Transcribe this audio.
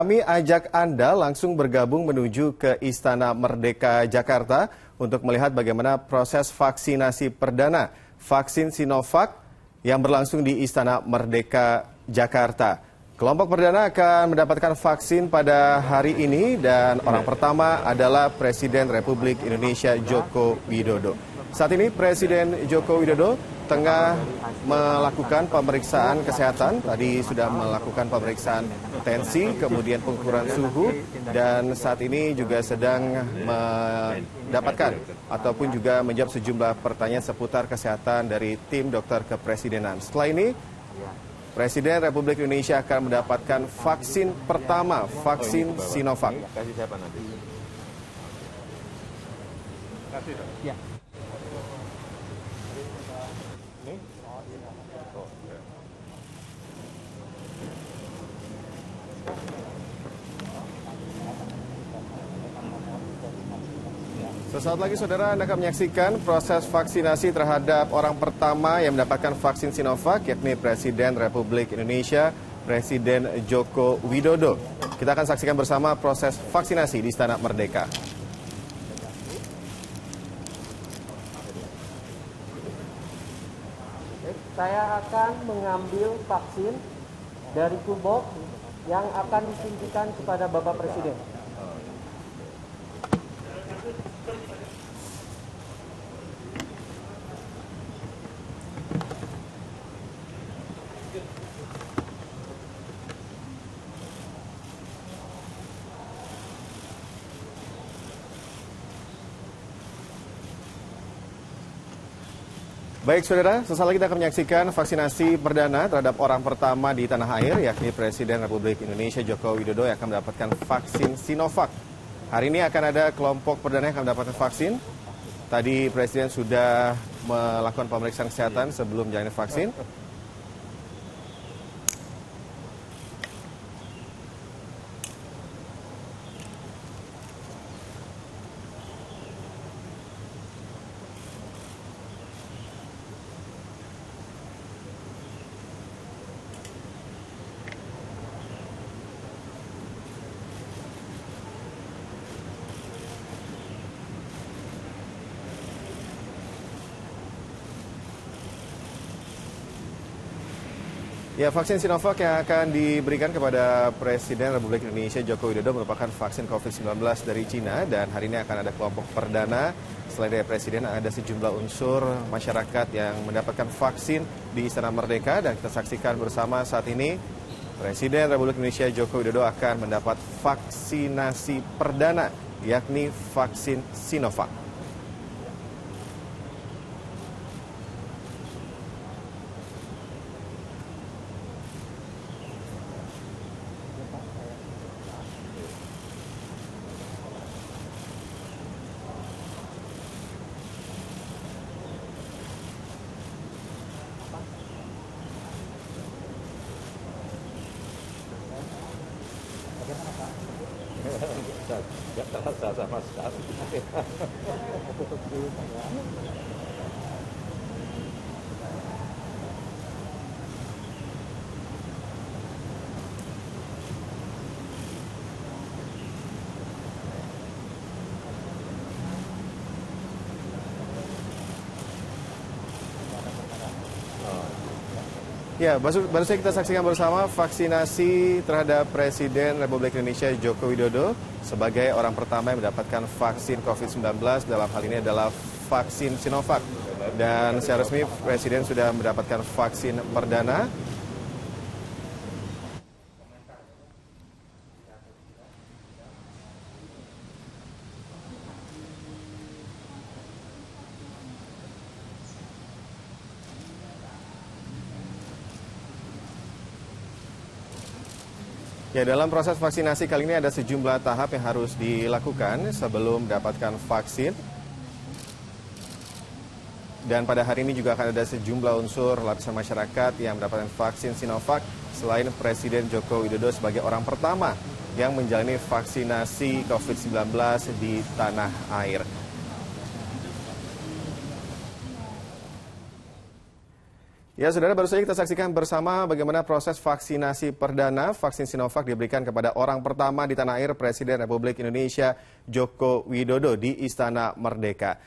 Kami ajak Anda langsung bergabung menuju ke Istana Merdeka Jakarta untuk melihat bagaimana proses vaksinasi perdana vaksin Sinovac yang berlangsung di Istana Merdeka Jakarta. Kelompok perdana akan mendapatkan vaksin pada hari ini dan orang pertama adalah Presiden Republik Indonesia Joko Widodo. Saat ini Presiden Joko Widodo tengah melakukan pemeriksaan kesehatan. Tadi sudah melakukan pemeriksaan tensi, kemudian pengukuran suhu, dan saat ini juga sedang mendapatkan ataupun juga menjawab sejumlah pertanyaan seputar kesehatan dari tim dokter kepresidenan. Setelah ini, Presiden Republik Indonesia akan mendapatkan vaksin pertama, vaksin Sinovac. Ya. Sesaat lagi saudara, Anda akan menyaksikan proses vaksinasi terhadap orang pertama yang mendapatkan vaksin Sinovac, yakni Presiden Republik Indonesia, Presiden Joko Widodo. Kita akan saksikan bersama proses vaksinasi di Istana Merdeka. Saya akan mengambil vaksin dari tumbok yang akan disuntikan kepada Bapak Presiden. Baik saudara, sesaat lagi kita akan menyaksikan vaksinasi perdana terhadap orang pertama di tanah air, yakni Presiden Republik Indonesia Joko Widodo yang akan mendapatkan vaksin Sinovac. Hari ini akan ada kelompok perdana yang akan mendapatkan vaksin. Tadi Presiden sudah melakukan pemeriksaan kesehatan sebelum menjalani vaksin. Ya, vaksin Sinovac yang akan diberikan kepada Presiden Republik Indonesia Joko Widodo merupakan vaksin COVID-19 dari Cina dan hari ini akan ada kelompok perdana. Selain dari Presiden, ada sejumlah unsur masyarakat yang mendapatkan vaksin di Istana Merdeka dan kita saksikan bersama saat ini Presiden Republik Indonesia Joko Widodo akan mendapat vaksinasi perdana, yakni vaksin Sinovac. Nggak terasa sama sekali. Ya, baru saja kita saksikan bersama vaksinasi terhadap Presiden Republik Indonesia Joko Widodo sebagai orang pertama yang mendapatkan vaksin COVID-19, dalam hal ini adalah vaksin Sinovac. Dan secara resmi Presiden sudah mendapatkan vaksin perdana. Ya, dalam proses vaksinasi kali ini ada sejumlah tahap yang harus dilakukan sebelum mendapatkan vaksin. Dan pada hari ini juga akan ada sejumlah unsur lapisan masyarakat yang mendapatkan vaksin Sinovac selain Presiden Joko Widodo sebagai orang pertama yang menjalani vaksinasi COVID-19 di tanah air. Ya, saudara, baru saja kita saksikan bersama bagaimana proses vaksinasi perdana vaksin Sinovac diberikan kepada orang pertama di tanah air Presiden Republik Indonesia Joko Widodo di Istana Merdeka.